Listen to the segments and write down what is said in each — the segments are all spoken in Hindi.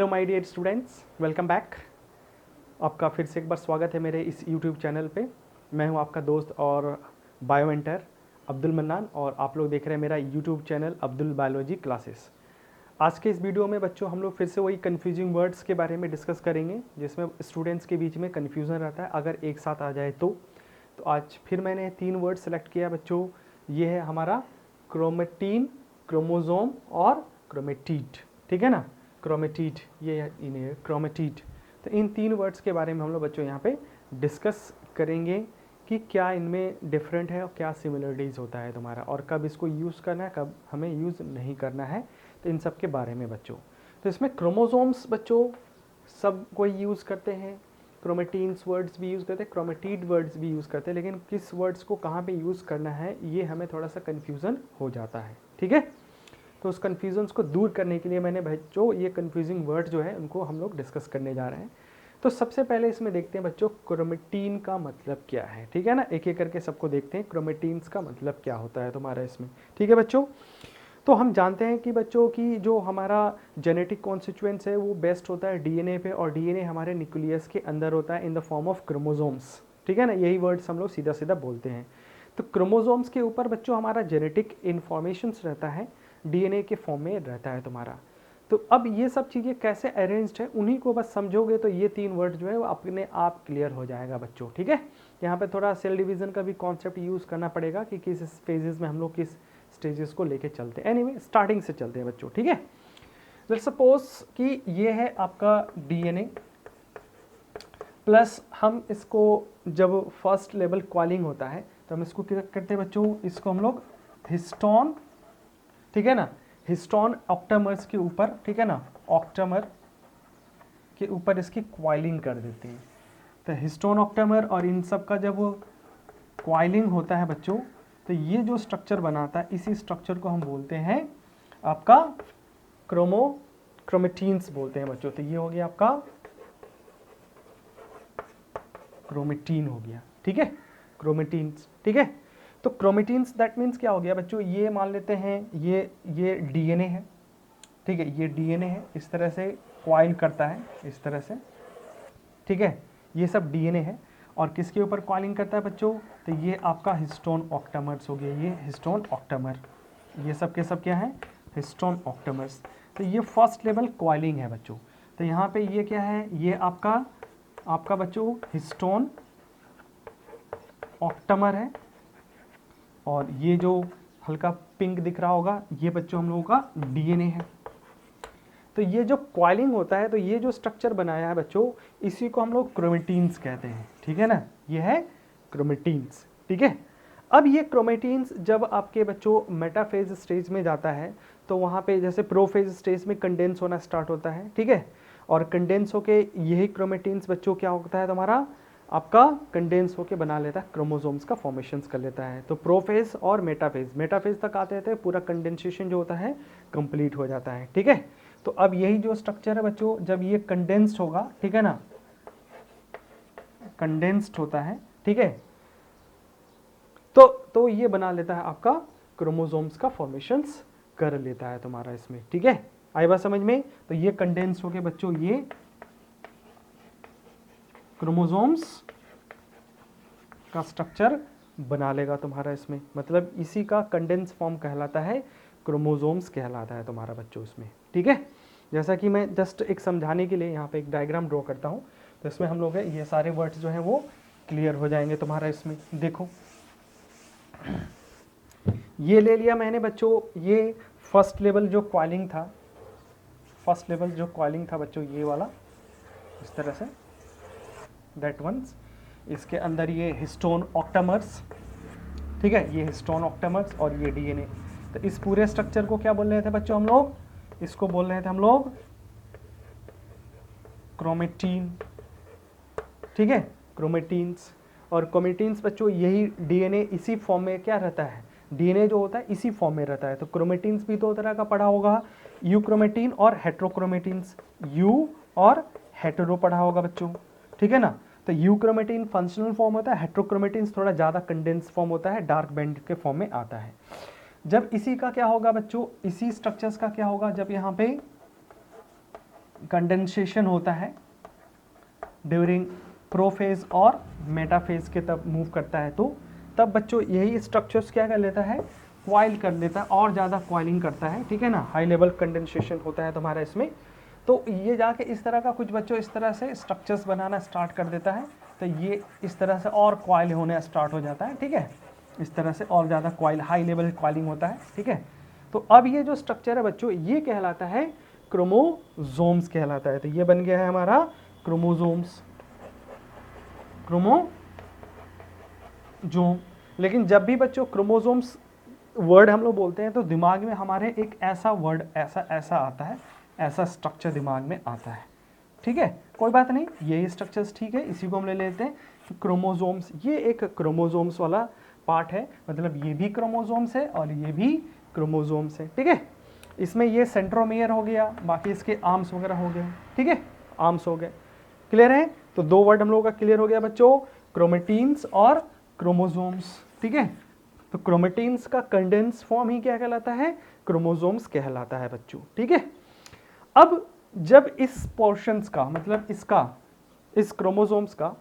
My dear students, welcome back. आपका फिर से एक बार स्वागत है मेरे इस यूट्यूब चैनल पे। मैं हूं आपका दोस्त और बायोमेंटर अब्दुल मन्नान और आप लोग देख रहे हैं मेरा YouTube channel Abdul biology classes. आज के इस वीडियो में बच्चों हम लोग फिर से वही कन्फ्यूजिंग वर्ड्स के बारे में डिस्कस करेंगे जिसमें स्टूडेंट्स के बीच में कन्फ्यूज़न रहता है अगर एक साथ आ जाए तो आज फिर मैंने 3 वर्ड सेलेक्ट किया बच्चों। ये है हमारा क्रोमेटीन, क्रोमोसोम और क्रोमेटिड। ठीक है ना, क्रोमेटिड, ये इन्हें क्रोमेटिड। तो इन 3 वर्ड्स के बारे में हम लोग बच्चों यहाँ पे डिस्कस करेंगे कि क्या इनमें डिफरेंट है और क्या सिमिलरिटीज़ होता है तुम्हारा, और कब इसको यूज़ करना है, कब हमें यूज़ नहीं करना है। तो इन सब के बारे में बच्चों, तो इसमें क्रोमोसोम्स बच्चों सब कोई यूज़ करते हैं, क्रोमेटीन्स वर्ड्स भी यूज़ करते हैं, क्रोमेटिड वर्ड्स भी यूज़ करते हैं, लेकिन किस वर्ड्स को कहाँ पे यूज़ करना है ये हमें थोड़ा सा कन्फ्यूज़न हो जाता है। ठीक है, तो उस कन्फ्यूजन्स को दूर करने के लिए मैंने बच्चों ये कन्फ्यूजिंग वर्ड जो है उनको हम लोग डिस्कस करने जा रहे हैं। तो सबसे पहले इसमें देखते हैं बच्चों क्रोमेटीन का मतलब क्या है। ठीक है ना, एक एक करके सबको देखते हैं क्रोमेटीन्स का मतलब क्या होता है तुम्हारा इसमें। ठीक है बच्चों, तो हम जानते हैं कि बच्चों की जो हमारा जेनेटिक कॉन्स्टिट्यूएंट्स है वो बेस्ट होता है डीएनए पे, और डीएनए हमारे न्यूक्लियस के अंदर होता है in the form of chromosomes. ठीक है ना, यही वर्ड्स हम लोग सीधा सीधा बोलते हैं। तो क्रोमोसोम्स के ऊपर बच्चों हमारा जेनेटिक इन्फॉर्मेशंस रहता है, डीएनए के फॉर्म में रहता है तुम्हारा। तो अब ये सब चीज़ें कैसे अरेंज्ड है उन्हीं को बस समझोगे तो ये 3 वर्ड जो है वो अपने आप क्लियर हो जाएगा बच्चों। ठीक है, यहाँ पे थोड़ा सेल डिवीज़न का भी कॉन्सेप्ट यूज़ करना पड़ेगा कि किस फेजेस में हम लोग किस स्टेजेस को लेके चलते हैं। एनीवे स्टार्टिंग से चलते हैं बच्चों। ठीक है, लेट्स सपोज कि ये है आपका डीएनए प्लस हम इसको जब फर्स्ट लेवल कॉलिंग होता है तो हम इसको क्या करते हैं बच्चों, इसको हम लोग हिस्टोन, ठीक है ना, हिस्टोन ऑक्टामर्स के ऊपर, ठीक है ना, ऑक्टामर के ऊपर इसकी क्वाइलिंग कर देते हैं। तो हिस्टोन ऑक्टामर और इन सब का जब क्वाइलिंग होता है बच्चों तो ये जो स्ट्रक्चर बनाता है इसी स्ट्रक्चर को हम बोलते हैं आपका क्रोमेटीन्स बोलते हैं बच्चों। तो ये हो गया आपका क्रोमेटीन हो गया। ठीक है, क्रोमेटीन्स। ठीक है, तो क्रोमेटीन्स दैट मीन्स क्या हो गया बच्चों, ये मान लेते हैं ये डीएनए है। ठीक है, ये डीएनए है, इस तरह से क्वाइल करता है इस तरह से। ठीक है, ये सब डीएनए है और किसके ऊपर क्वाइलिंग करता है बच्चों, तो ये आपका हिस्टोन ऑक्टामर्स हो गया, ये हिस्टोन ऑक्टामर, ये सब के सब क्या है, हिस्टोन ऑक्टामर्स। तो ये फर्स्ट लेवल क्वाइलिंग है बच्चों। तो यहाँ पे ये क्या है, ये आपका बच्चों हिस्टोन ऑक्टामर है, और ये जो हल्का पिंक दिख रहा होगा ये बच्चों हम लोगों का डीएनए है। तो ये जो क्वाइलिंग होता है, तो ये जो स्ट्रक्चर बनाया है बच्चों इसी को हम लोग क्रोमेटीन्स कहते हैं। ठीक है ना, ये है क्रोमेटीन्स। ठीक है, अब ये क्रोमेटीन्स जब आपके बच्चों मेटाफेज स्टेज में जाता है तो वहाँ पे जैसे प्रोफेज स्टेज में कंडेंस होना स्टार्ट होता है। ठीक है, और कंडेंस होके यही क्रोमेटीन्स बच्चों क्या होता है तुम्हारा, आपका कंडेंस होके बना लेता है, क्रोमोसोम्स का फॉर्मेशंस कर लेता है। तो प्रोफेज और मेटाफेज तक आते थे, पूरा कंडेंसेशन जो होता है कंप्लीट हो जाता है। ठीक है, तो अब यही जो स्ट्रक्चर है बच्चों, जब ये कंडेंस्ड होगा, ठीक है ना, कंडेंस्ड होता है, ठीक है, तो ये बना लेता है आपका क्रोमोसोम्स का फॉर्मेशंस कर लेता है तुम्हारा इसमें। ठीक है, आई बात समझ में। तो ये कंडेंस्ड होके बच्चों ये क्रोमोसोम्स का स्ट्रक्चर बना लेगा तुम्हारा इसमें, मतलब इसी का कंडेंस फॉर्म कहलाता है, क्रोमोसोम्स कहलाता है तुम्हारा बच्चों इसमें। ठीक है, जैसा कि मैं जस्ट एक समझाने के लिए यहाँ पे एक डायग्राम ड्रॉ करता हूँ, तो इसमें हम लोग ये सारे वर्ड्स जो हैं वो क्लियर हो जाएंगे तुम्हारा इसमें। देखो ये ले लिया मैंने बच्चों, ये फर्स्ट लेवल जो क्वाइलिंग था, फर्स्ट लेवल जो क्वाइलिंग था बच्चों ये वाला, इस तरह से दैट वंस, इसके अंदर ये हिस्टोन ऑक्टामर्स, ठीक है, ये हिस्टोन ऑक्टामर्स और ये डीएनए। तो इस पूरे स्ट्रक्चर को क्या बोल रहे थे बच्चों हम लोग, इसको बोल रहे थे हम लोग क्रोमेटीन। ठीक है, क्रोमेटीन्स। और क्रोमेटीन्स बच्चों यही डीएनए इसी फॉर्म में क्या रहता है, डीएनए जो होता है इसी फॉर्म में रहता है। तो क्रोमेटीन्स भी 2 तरह का पढ़ा होगा, यूक्रोमेटीन और हेट्रोक्रोमेटीन्स, यू और हेटेरो पढ़ा होगा बच्चों। ठीक है ना, तो यूक्रोमेटीन फंक्शनल फॉर्म होता है, हेट्रोक्रोमेटीन्स थोड़ा ज़्यादा कंडेंस फॉर्म होता है, डार्क बैंड के फॉर्म में आता है। जब इसी का क्या होगा बच्चों, इसी स्ट्रक्चर्स का क्या होगा, जब यहाँ पे कंडेंसेशन होता है ड्यूरिंग प्रोफेज और मेटाफेज के तब मूव करता है, तो तब बच्चों यही स्ट्रक्चर्स क्या कर लेता है, क्वाइल कर लेता है और ज़्यादा क्वाइलिंग करता है, ठीक है ना, हाई लेवल कंडेंसेशन होता है तुम्हारा इसमें। तो ये जाके इस तरह का कुछ बच्चों इस तरह से स्ट्रक्चर्स बनाना स्टार्ट कर देता है, तो ये इस तरह से और क्वाइल होने स्टार्ट हो जाता है, ठीक है, इस तरह से और ज़्यादा क्वाइल, हाई लेवल क्वाइलिंग होता है, ठीक है। तो अब ये जो स्ट्रक्चर है बच्चों ये कहलाता है क्रोमोसोम्स कहलाता है। तो ये बन गया है हमारा क्रोमोसोम्स, क्रोमोसोम। लेकिन जब भी बच्चों क्रोमोसोम्स वर्ड हम लोग बोलते हैं तो दिमाग में हमारे एक ऐसा वर्ड ऐसा आता है, ऐसा स्ट्रक्चर दिमाग में आता है, ठीक है, कोई बात नहीं, ये स्ट्रक्चर्स ठीक है, इसी को हम ले लेते हैं क्रोमोसोम्स। ये एक क्रोमोसोम्स वाला पार्ट है, मतलब ये भी क्रोमोसोम्स है और ये भी क्रोमोसोम्स है, ठीक है। इसमें ये सेंट्रोमियर हो गया, बाकी इसके आर्म्स वगैरह हो गए, ठीक है, आर्म्स हो गए, क्लियर है। तो दो वर्ड हम लोगों का क्लियर हो गया बच्चों, क्रोमेटीन्स और क्रोमोसोम्स, ठीक है। तो क्रोमेटीन्स का कंडेंस फॉर्म ही क्या कहलाता है, क्रोमोसोम्स कहलाता है बच्चों, ठीक है। अब जब इस पोर्शंस का मतलब इसका, इस क्रोमोसोम्स का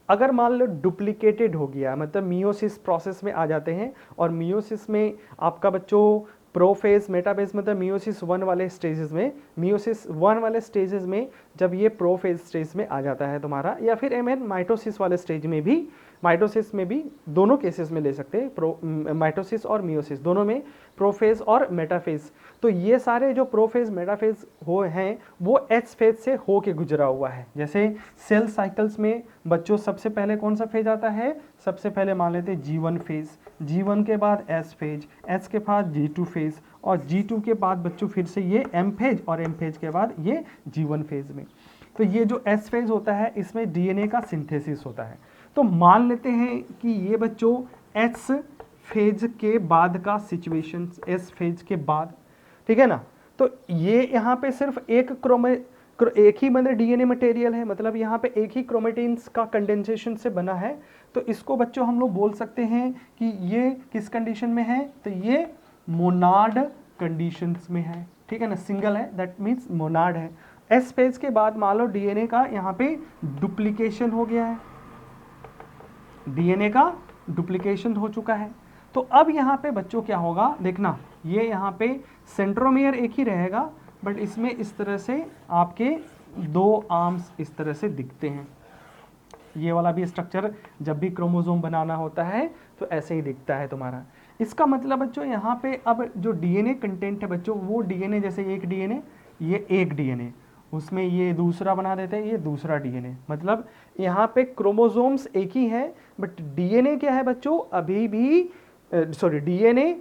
अगर मान लो डुप्लीकेटेड हो गया, मतलब मियोसिस प्रोसेस में आ जाते हैं, और मियोसिस में आपका बच्चों प्रोफेज मेटाफेज मतलब मियोसिस 1 वाले स्टेजेस में, मियोसिस 1 वाले स्टेजेस में जब ये प्रोफेज स्टेज में आ जाता है तुम्हारा, या फिर माइटोसिस वाले स्टेज में भी, माइटोसिस में भी, दोनों केसेस में ले सकते हैं, माइटोसिस और मियोसिस दोनों में, प्रोफेज और मेटाफेज। तो ये सारे जो प्रोफेज मेटाफेज हो हैं वो एच फेज से हो के गुजरा हुआ है। जैसे सेल साइकिल्स में बच्चों सबसे पहले कौन सा फेज आता है, सबसे पहले मान लेते हैं G1 फेज, G1 के बाद S फेज, S के बाद G2 फेज, और G2 के बाद बच्चों फिर से ये M फेज, और M फेज के बाद ये G1 फेज में। तो ये जो S फेज होता है इसमें DNA का सिंथेसिस होता है। तो मान लेते हैं कि ये बच्चों S फेज के बाद का सिचुएशन, S फेज के बाद, ठीक है ना। तो ये यहाँ पे सिर्फ एक ही मतलब डीएनए मटेरियल है, मतलब यहाँ पे एक ही क्रोमेटिन्स का कंडेंसेशन से बना है। तो इसको बच्चों हम लोग बोल सकते हैं कि ये किस कंडीशन में है, तो ये मोनाड कंडीशंस में है, ठीक है ना, सिंगल है, दैट मीन्स मोनाड है। एस फेज के बाद मान लो डीएनए का यहाँ पे डुप्लीकेशन हो गया है, डीएनए का डुप्लीकेशन हो चुका है। तो अब यहाँ पे बच्चों क्या होगा देखना, ये यहाँ पे सेंट्रोमियर एक ही रहेगा, बट इसमें इस तरह से आपके दो आर्म्स इस तरह से दिखते हैं। ये वाला भी स्ट्रक्चर जब भी क्रोमोसोम बनाना होता है तो ऐसे ही दिखता है तुम्हारा। इसका मतलब बच्चों यहाँ पे अब जो डीएनए कंटेंट है बच्चों, वो डीएनए जैसे एक डीएनए, ये एक डीएनए, उसमें ये दूसरा बना देते हैं, ये दूसरा डीएनए, मतलब यहाँ पे क्रोमोसोम्स एक ही है, बट डीएनए क्या है बच्चों, अभी भी डीएनए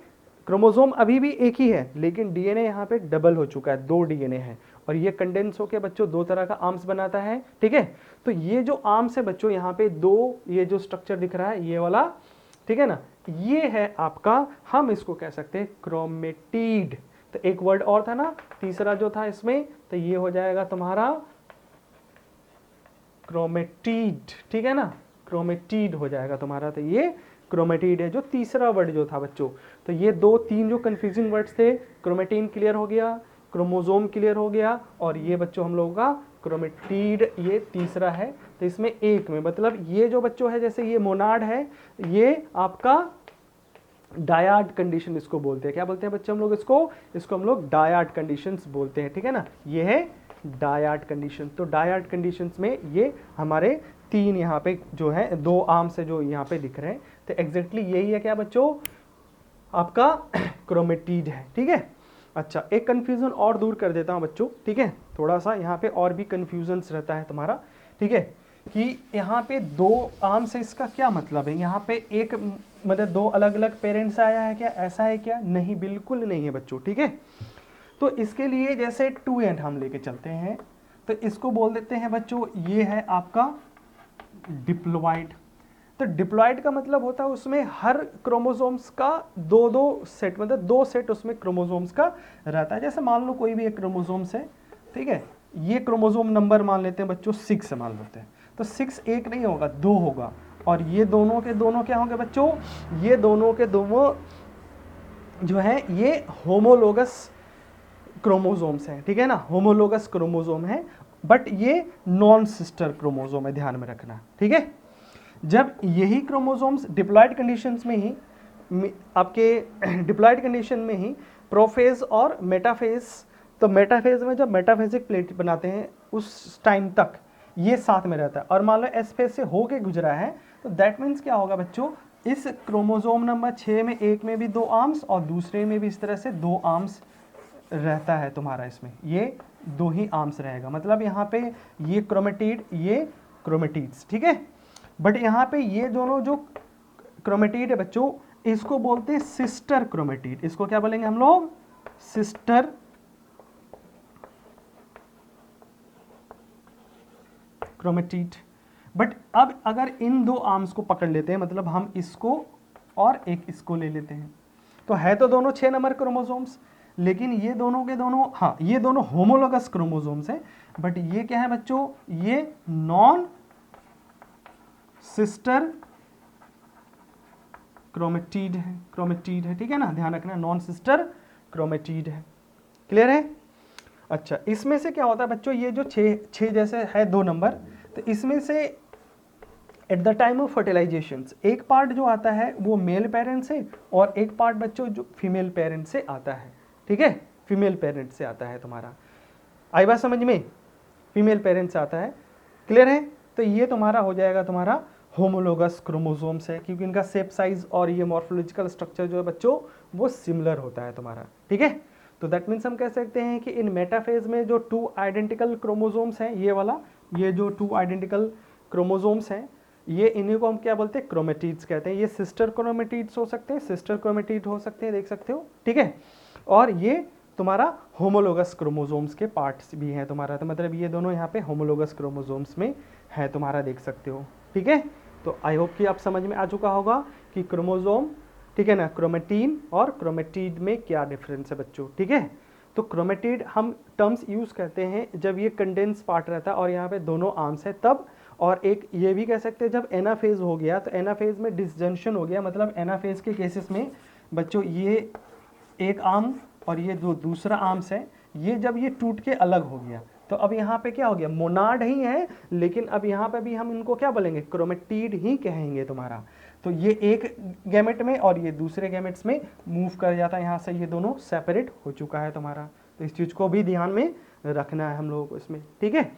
क्रोमोसोम अभी भी एक ही है, लेकिन डीएनए यहाँ पे डबल हो चुका है, 2 डीएनए है, और ये कंडेंस होकर बच्चों 2 तरह का आर्म्स बनाता है, ठीक है। तो ये जो आर्म्स है बच्चों यहाँ पे 2, ये जो स्ट्रक्चर दिख रहा है ये वाला, ठीक है ना, ये है आपका, हम इसको कह सकते हैं क्रोमेटिड। तो एक वर्ड और था ना तीसरा जो था इसमें, तो ये हो जाएगा तुम्हारा क्रोमेटिड, ठीक है ना, क्रोमेटिड हो जाएगा तुम्हारा। तो ये क्रोमेटिड है जो तीसरा वर्ड जो था बच्चों। तो ये 2-3 जो कंफ्यूजिंग वर्ड्स थे, क्रोमेटिन क्लियर हो गया, क्रोमोसोम क्लियर हो गया, और ये बच्चों हम लोगों का क्रोमेटिड ये तीसरा है। तो इसमें एक में मतलब ये जो बच्चों है, जैसे ये मोनाड है, ये आपका डायाड कंडीशन इसको बोलते हैं। क्या बोलते हैं बच्चे हम लोग इसको हम लोग डायाड कंडीशंस बोलते हैं, ठीक है ना, ये है डायाड कंडीशन। तो डायाड कंडीशंस में ये हमारे 3 यहाँ पे जो है 2 आर्म्स है जो यहाँ पे दिख रहे हैं, तो एग्जैक्टली यही है क्या बच्चों, आपका क्रोमेटिड है, ठीक है। अच्छा, एक कंफ्यूजन और दूर कर देता हूँ बच्चों, ठीक है, थोड़ा सा यहाँ पे और भी कंफ्यूजन्स रहता है तुम्हारा, ठीक है, कि यहाँ पे 2 आर्म्स है, इसका क्या मतलब है, यहाँ पे एक मतलब 2 अलग अलग पेरेंट्स आया है क्या, ऐसा है क्या, नहीं, बिल्कुल नहीं है बच्चों, ठीक है। तो इसके लिए जैसे 2 एंड हम लेके चलते हैं, तो इसको बोल देते हैं बच्चों, ये है आपका डिप्लॉइड। तो डिप्लॉइड का मतलब होता है उसमें हर क्रोमोसोम्स का 2-2 सेट, मतलब 2 सेट उसमें क्रोमोसोम्स का रहता है। जैसे मान लो कोई भी एक क्रोमोसोम्स है, ठीक है, ये क्रोमोसोम नंबर मान लेते हैं बच्चों 6 मान लेते हैं, तो 6 एक नहीं होगा, 2 होगा, और ये दोनों के दोनों क्या होंगे बच्चों, ये दोनों के दोनों जो है ये होमोलोगस क्रोमोसोम्स हैं, ठीक है ना, होमोलोगस क्रोमोसोम है, बट ये नॉन सिस्टर क्रोमोसोम है, ध्यान में रखना, ठीक है। जब यही क्रोमोसोम्स डिप्लॉयड कंडीशंस में ही आपके डिप्लॉयड कंडीशन में ही प्रोफेज और मेटाफेज, तो मेटाफेज में जब मेटाफेजिक प्लेट बनाते हैं उस टाइम तक ये साथ में रहता है, और मान लो एस फेज से होके गुजरा है तो दैट मीन्स क्या होगा बच्चों, इस क्रोमोसोम नंबर 6 में एक में भी 2 आर्म्स और दूसरे में भी इस तरह से 2 आर्म्स रहता है तुम्हारा, इसमें ये 2 ही आर्म्स रहेगा, मतलब यहाँ पे ये क्रोमेटिड ये क्रोमेटिड्स, ठीक है। बट यहाँ पे ये दोनों जो क्रोमेटिड है बच्चों, इसको बोलते हैं सिस्टर क्रोमेटिड, इसको क्या बोलेंगे हम लोग, सिस्टर क्रोमेटिड। बट अब अगर इन 2 आर्म्स को पकड़ लेते हैं, मतलब हम इसको और एक इसको ले लेते हैं, तो है तो दोनों 6 नंबर क्रोमोसोम्स, लेकिन ये दोनों के दोनों, हाँ ये दोनों होमोलोगस क्रोमोसोम्स हैं, बट ये क्या है बच्चों, ये नॉन सिस्टर क्रोमेटिड है, ठीक है ना, ध्यान रखना, नॉन सिस्टर क्रोमेटिड है, क्लियर है। अच्छा, इसमें से क्या होता है बच्चों, ये जो 6 जैसे है 2 नंबर, तो इसमें से at the time of fertilization एक पार्ट जो आता है वो मेल पेरेंट से, और एक पार्ट बच्चों जो फीमेल पेरेंट से आता है, ठीक है, फीमेल पेरेंट से आता है तुम्हारा, आई बात समझ में, फीमेल पेरेंट से आता है, क्लियर है। तो ये तुम्हारा हो जाएगा तुम्हारा होमोलोगस क्रोमोसोम्स है, क्योंकि इनका शेप साइज और ये मॉर्फोलॉजिकल स्ट्रक्चर जो है बच्चों वो सिमिलर होता है तुम्हारा, ठीक है। तो दैट मीन्स हम कह सकते हैं कि इन मेटाफेज में जो 2 आइडेंटिकल क्रोमोसोम्स हैं, ये वाला, ये जो 2 आइडेंटिकल क्रोमोसोम्स हैं, ये इन्हीं को हम क्या बोलते हैं, क्रोमेटिड्स कहते हैं। ये सिस्टर क्रोमेटिड्स हो सकते हैं, सिस्टर क्रोमेटिड हो सकते हैं, देख सकते हो, ठीक है। और ये तुम्हारा होमोलोगस क्रोमोसोम्स के पार्ट्स भी हैं तुम्हारा, तो मतलब ये दोनों यहाँ पे होमोलोगस क्रोमोसोम्स में है तुम्हारा, देख सकते हो, ठीक है। तो आई होप कि आप समझ में आ चुका होगा कि क्रोमोसोम, ठीक है ना, क्रोमेटीन और क्रोमेटिड में क्या डिफरेंस है बच्चों, ठीक है। तो क्रोमेटिड हम टर्म्स यूज़ करते हैं जब ये कंडेंस पार्ट रहता है और यहाँ पे दोनों आर्म्स है तब, और एक ये भी कह सकते हैं जब एनाफेज हो गया, तो एनाफेज में डिसजंक्शन हो गया, मतलब एनाफेज के केसेस में बच्चों ये एक आर्म और ये जो दूसरा आर्म्स है, ये जब ये टूट के अलग हो गया, तो अब यहाँ पे क्या हो गया, मोनाड ही है, लेकिन अब यहाँ पे भी हम इनको क्या बोलेंगे, क्रोमेटिड ही कहेंगे तुम्हारा। तो ये एक गैमेट में और ये दूसरे गैमेट्स में मूव कर जाता है, यहाँ से ये दोनों सेपरेट हो चुका है तुम्हारा, तो इस चीज़ को भी ध्यान में रखना है हम लोगों को इसमें, ठीक है।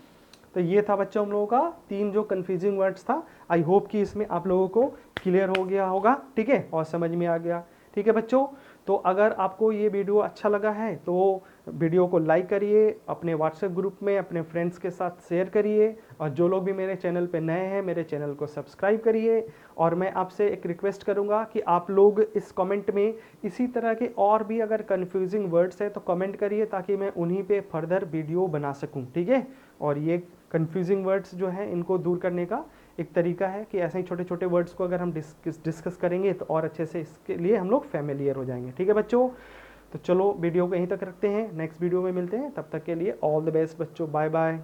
तो ये था बच्चों हम लोगों का 3 जो कंफ्यूजिंग वर्ड्स था, आई होप कि इसमें आप लोगों को क्लियर हो गया होगा, ठीक है, और समझ में आ गया, ठीक है बच्चों। तो अगर आपको ये वीडियो अच्छा लगा है तो वीडियो को लाइक करिए, अपने व्हाट्सएप ग्रुप में अपने फ्रेंड्स के साथ शेयर करिए, और जो लोग भी मेरे चैनल पे नए हैं मेरे चैनल को सब्सक्राइब करिए। और मैं आपसे एक रिक्वेस्ट करूंगा कि आप लोग इस कमेंट में इसी तरह के और भी अगर कंफ्यूजिंग वर्ड्स हैं तो कमेंट करिए, ताकि मैं उन्हीं पे फर्दर वीडियो बना सकूं, ठीक है। और ये कंफ्यूजिंग वर्ड्स जो हैं इनको दूर करने का एक तरीका है कि ऐसे ही छोटे छोटे वर्ड्स को अगर हम डिस्कस करेंगे तो और अच्छे से इसके लिए हम लोग फैमिलियर हो जाएंगे, ठीक है बच्चों। तो चलो वीडियो को यहीं तक रखते हैं, नेक्स्ट वीडियो में मिलते हैं, तब तक के लिए ऑल द बेस्ट बच्चों, बाय बाय।